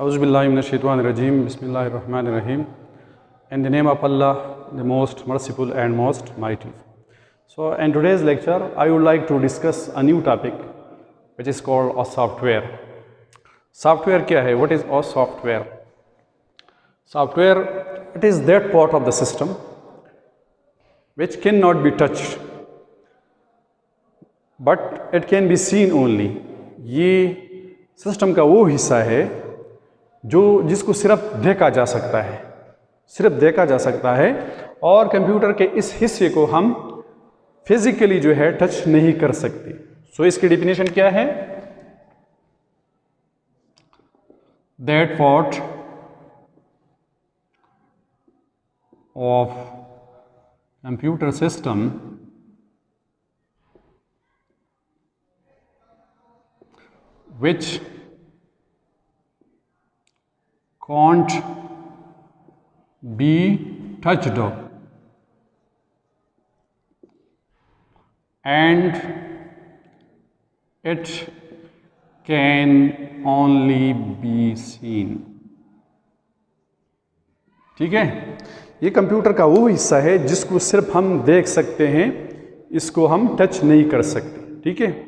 Auzubillahi minash-shaytanir-rajim. Bismillahir-rahmanir-rahim. In the name of Allah, the most merciful and most mighty. So in today's lecture, I would like to discuss a new topic which is called a software. Software क्या है? What is a software? Software, it is that part of the system which cannot be touched, but it can be seen only. ये system का वो हिस्सा है जो जिसको सिर्फ देखा जा सकता है, सिर्फ देखा जा सकता है, और कंप्यूटर के इस हिस्से को हम फिजिकली जो है टच नहीं कर सकते. सो इसकी डेफिनेशन क्या है? That part of computer system which can't be touched and it can only be seen. ठीक है, ये कंप्यूटर का वो हिस्सा है जिसको सिर्फ हम देख सकते हैं, इसको हम टच नहीं कर सकते. ठीक है,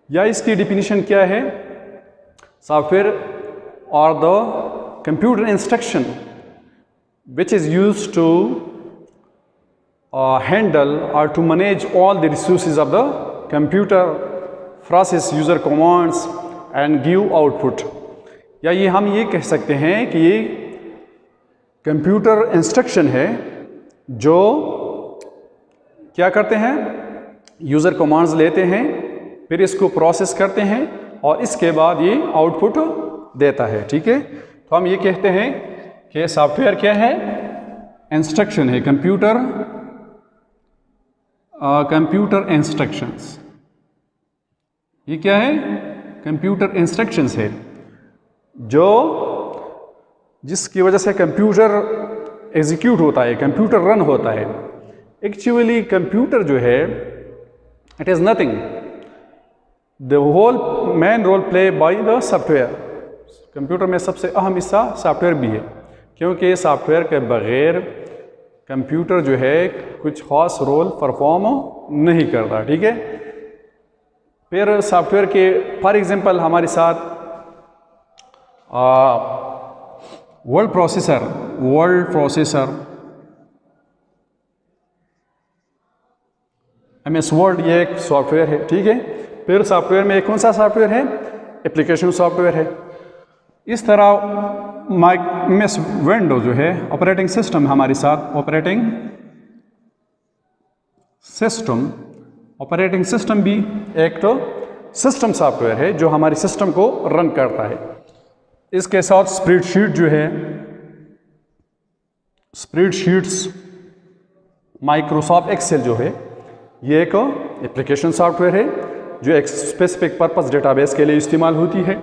या इसकी डिफिनीशन क्या है? Software or the computer instruction which is used to handle or to manage all the resources of the computer, process user commands and give output. या ये हम ये कह सकते हैं कि ये कंप्यूटर इंस्ट्रक्शन है जो क्या करते हैं, यूज़र कमांड्स लेते हैं, फिर इसको प्रोसेस करते हैं और इसके बाद ये आउटपुट देता है. ठीक है, तो हम ये कहते हैं कि सॉफ्टवेयर क्या है? इंस्ट्रक्शन है, कंप्यूटर इंस्ट्रक्शंस. ये क्या है? कंप्यूटर इंस्ट्रक्शंस है जो जिसकी वजह से कंप्यूटर एग्जीक्यूट होता है, कंप्यूटर रन होता है. एक्चुअली कंप्यूटर जो है, it is nothing. The whole main role play by the software. Computer में सबसे अहम हिस्सा सॉफ्टवेयर भी है, क्योंकि सॉफ्टवेयर के बगैर कंप्यूटर जो है कुछ खास रोल परफॉर्म नहीं करता. ठीक है, फिर सॉफ्टवेयर के फॉर एग्जांपल हमारे साथ वर्ड प्रोसेसर MS वर्ड, ये एक सॉफ्टवेयर है. ठीक है, फिर सॉफ्टवेयर में कौन सा सॉफ्टवेयर है? एप्लीकेशन सॉफ्टवेयर है. इस तरह MS विंडो जो है ऑपरेटिंग सिस्टम, हमारे साथ ऑपरेटिंग सिस्टम भी एक तो सिस्टम सॉफ्टवेयर है जो हमारी सिस्टम को रन करता है. इसके साथ स्प्रेडशीट्स, माइक्रोसॉफ्ट एक्सेल जो है, ये एक एप्लीकेशन सॉफ्टवेयर है जो एक स्पेसिफिक पर्पस डेटाबेस के लिए इस्तेमाल होती है.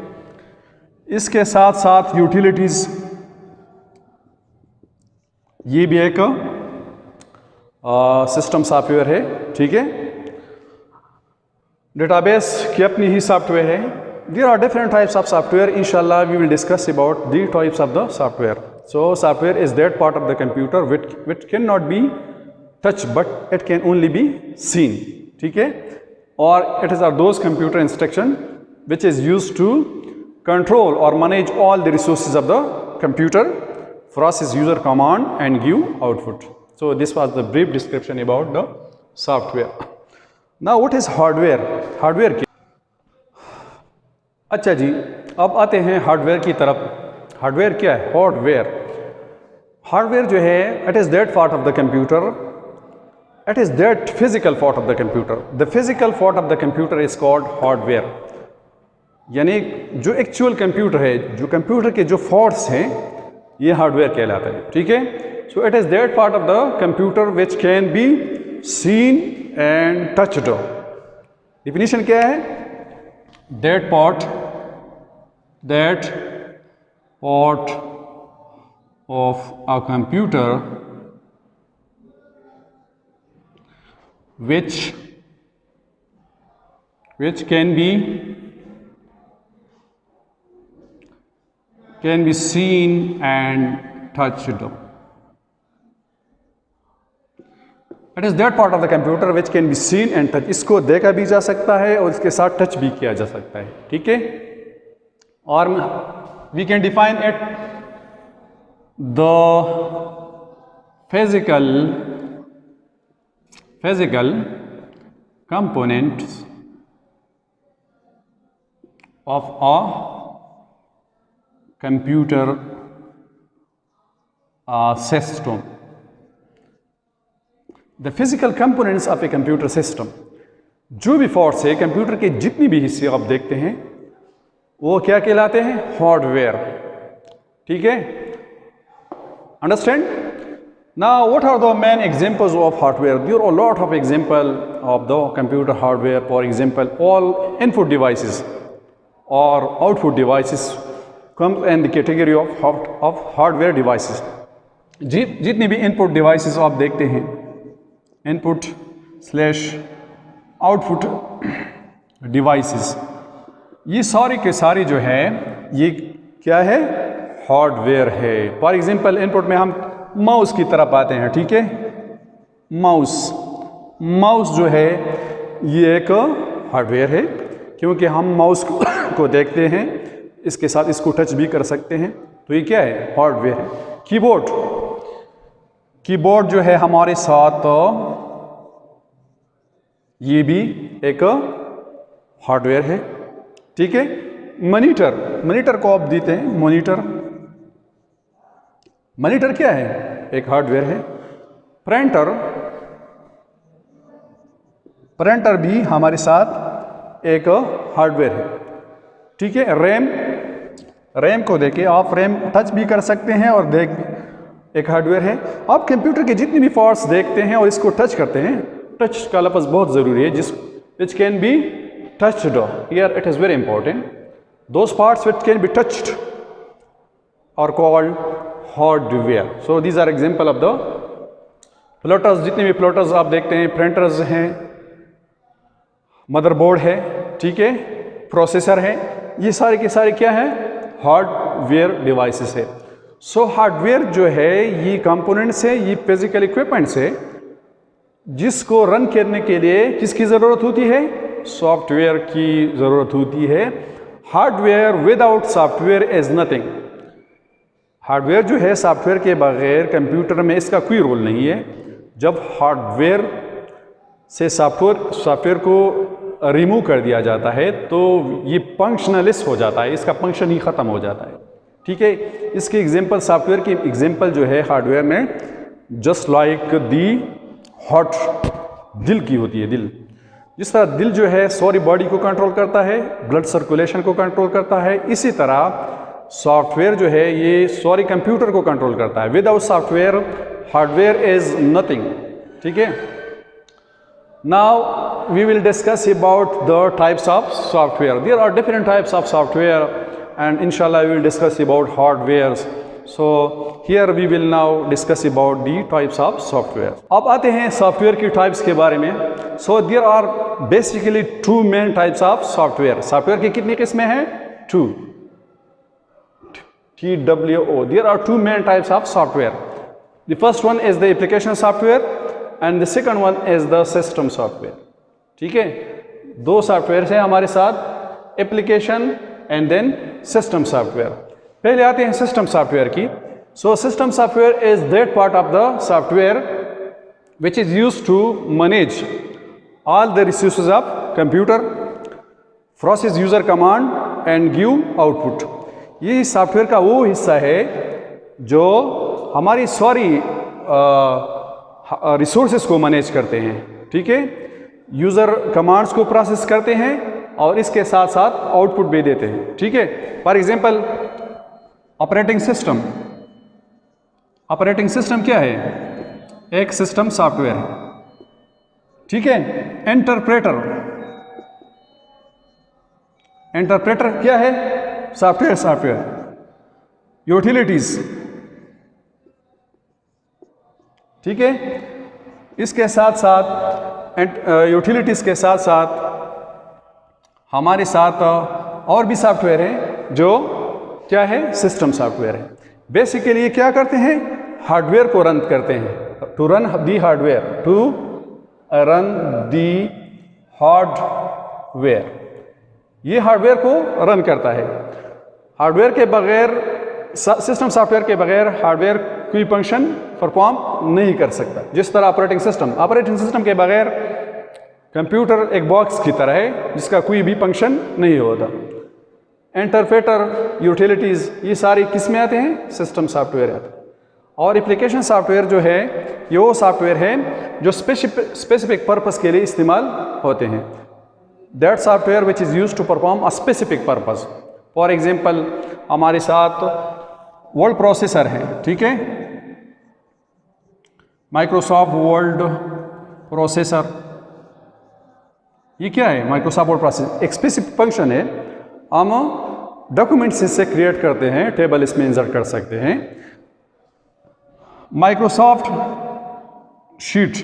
इसके साथ साथ यूटिलिटीज़, ये भी एक सिस्टम सॉफ्टवेयर है. ठीक है, डेटाबेस की अपनी ही सॉफ्टवेयर है. There are different types of software. इंशाल्लाह we will discuss about the types of the software. So software is that part of the computer which can not be touch but it can only be seen. ठीक है, or it is those computer instruction which is used to control or manage all the resources of the computer, process user command and give output. So this was the brief description about the software. Now what is hardware? Hardware क्या? अच्छा जी, अब आते हैं hardware की तरफ. Hardware क्या है? Hardware जो है, it is that part of the computer, it is that physical part of the computer. The physical part of the computer is called hardware. यानी जो एक्चुअल कंप्यूटर है, जो कंप्यूटर के जो पार्ट्स हैं, ये हार्डवेयर कहलाता है. ठीक है, so it is that part of the computer which can be seen and touched. Definition क्या है? That part of a computer which can be can be seen and touched. It is that part of the computer which can be seen and touched. इसको देखा भी जा सकता है और इसके साथ टच भी किया जा सकता है, ठीक है। और we can define it the physical components of a computer system. The physical components of a computer system. जो भी पार्ट्स है कंप्यूटर के, जितनी भी हिस्से आप देखते हैं वो क्या कहलाते हैं? हार्डवेयर, ठीक है। Understand? Now what are the main examples of hardware? There are a lot of examples of the computer hardware. For example, all input devices or output devices come in the category of hardware devices. जितनी भी input devices आप देखते हैं, input slash output devices, ये सारी के सारी जो है ये क्या है? हार्डवेयर है। फॉर एग्जाम्पल इनपुट में हम माउस की तरफ आते हैं, ठीक है। माउस जो है ये एक हार्डवेयर है, क्योंकि हम माउस को देखते हैं, इसके साथ इसको टच भी कर सकते हैं, तो ये क्या है? हार्डवेयर है। कीबोर्ड जो है हमारे साथ, ये भी एक हार्डवेयर है, ठीक है। मॉनिटर को आप देते हैं, मॉनिटर क्या है? एक हार्डवेयर है। प्रिंटर भी हमारे साथ एक हार्डवेयर है, ठीक है। रैम को देके आप रैम टच भी कर सकते हैं और एक हार्डवेयर है। आप कंप्यूटर के जितने भी पार्ट्स देखते हैं और इसको टच करते हैं, टच का लफ्ज़ बहुत ज़रूरी है, which can be touched. Here it is very important. Those parts which can be touched are called hardware. So these are example of the plotters. जितने भी plotters आप देखते हैं, printers हैं, मदरबोर्ड है, ठीक है, प्रोसेसर है, ये सारे के सारे क्या है? हार्डवेयर डिवाइसेस है। सो हार्डवेयर जो है ये कंपोनेंट्स है, ये फिजिकल इक्विपमेंट्स है, जिसको रन करने के लिए किसकी ज़रूरत होती है? सॉफ्टवेयर की ज़रूरत होती है। Hardware without software is nothing. Hardware जो है सॉफ्टवेयर के बगैर कंप्यूटर में इसका कोई रोल नहीं है। जब हार्डवेयर से सॉफ्टवेयर को रिमूव कर दिया जाता है तो ये फंक्शनलेस हो जाता है, इसका फंक्शन ही ख़त्म हो जाता है, ठीक है। इसके एग्जांपल, सॉफ्टवेयर की एग्जांपल जो है हार्डवेयर में, जस्ट लाइक दी हार्ट, दिल की होती है। दिल, जिस तरह दिल जो है सारी बॉडी को कंट्रोल करता है, ब्लड सर्कुलेशन को कंट्रोल करता है, इसी तरह सॉफ्टवेयर जो है ये सारी कंप्यूटर को कंट्रोल करता है। Without software hardware is nothing, ठीक है। Now we will discuss about the types of software. There are different types of software and इंशाल्लाह we will discuss about hardware. So here we will now discuss about the types of software. अब आते हैं software की types के बारे में। So there are basically two main types of software. Software की कितनी किस्में हैं? Two. TWO. There are two main types of software. The first one is the application software and the second one is the system software. ठीक है, दो software है हमारे साथ, application and then system software. पहले आते हैं सिस्टम सॉफ्टवेयर की। So system software is that part of the software which is used to manage all the resources of computer, process user command and give output. ये software का वो हिस्सा है जो हमारी सारी रिसोर्सेज को मैनेज करते हैं, ठीक है। यूजर कमांड्स को प्रोसेस करते हैं और इसके साथ साथ आउटपुट भी देते हैं, ठीक है। फॉर एग्जांपल ऑपरेटिंग सिस्टम क्या है? एक सिस्टम सॉफ्टवेयर है, ठीक है। इंटरप्रेटर क्या है? सॉफ्टवेयर। यूटिलिटीज, ठीक है। इसके साथ साथ यूटिलिटीज के साथ साथ हमारे साथ और भी सॉफ्टवेयर हैं जो क्या है, सिस्टम सॉफ्टवेयर है। बेसिकली ये क्या करते हैं, हार्डवेयर को रन करते हैं, to run the hardware, to run the hardware, ये हार्डवेयर को रन करता है। हार्डवेयर के बगैर, सिस्टम सॉफ्टवेयर के बगैर हार्डवेयर कोई फंक्शन परफॉर्म नहीं कर सकता। जिस तरह ऑपरेटिंग सिस्टम के बगैर कंप्यूटर एक बॉक्स की तरह है जिसका कोई भी फंक्शन नहीं होता। इंटरप्रेटर, यूटिलिटीज़, ये सारी किस में आते हैं, सिस्टम सॉफ्टवेयर आते हैं। और एप्लीकेशन सॉफ्टवेयर जो है ये वो सॉफ्टवेयर है जो स्पेसिफिक पर्पस के लिए इस्तेमाल होते हैं। That software which is used to perform a specific purpose. For example हमारे साथ वर्ड प्रोसेसर है, ठीक है, माइक्रोसॉफ्ट वर्ड प्रोसेसर, ये क्या है, माइक्रोसॉफ्ट वर्ड प्रोसेसर एक स्पेसिफिक फंक्शन है। हम डॉक्यूमेंट्स इससे क्रिएट करते हैं, टेबल इसमें इंसर्ट कर सकते हैं। माइक्रोसॉफ्ट शीट,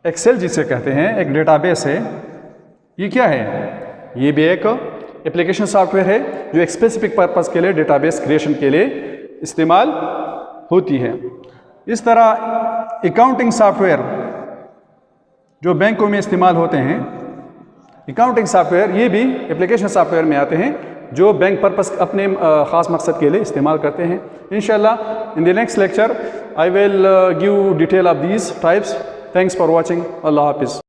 एक्सेल जिसे कहते हैं, एक डेटाबेस है। ये क्या है, ये भी एक एप्लीकेशन सॉफ्टवेयर है जो एक स्पेसिफिक पर्पस के लिए डेटाबेस क्रिएशन के लिए इस्तेमाल होती है। इस तरह अकाउंटिंग सॉफ्टवेयर जो बैंकों में इस्तेमाल होते हैं, अकाउंटिंग सॉफ्टवेयर ये भी एप्लीकेशन सॉफ्टवेयर में आते हैं जो बैंक पर्पस अपने ख़ास मकसद के लिए इस्तेमाल करते हैं। इंशाल्लाह in the next lecture I will give detail of these types. Thanks for watching. अल्लाह हाफिज़।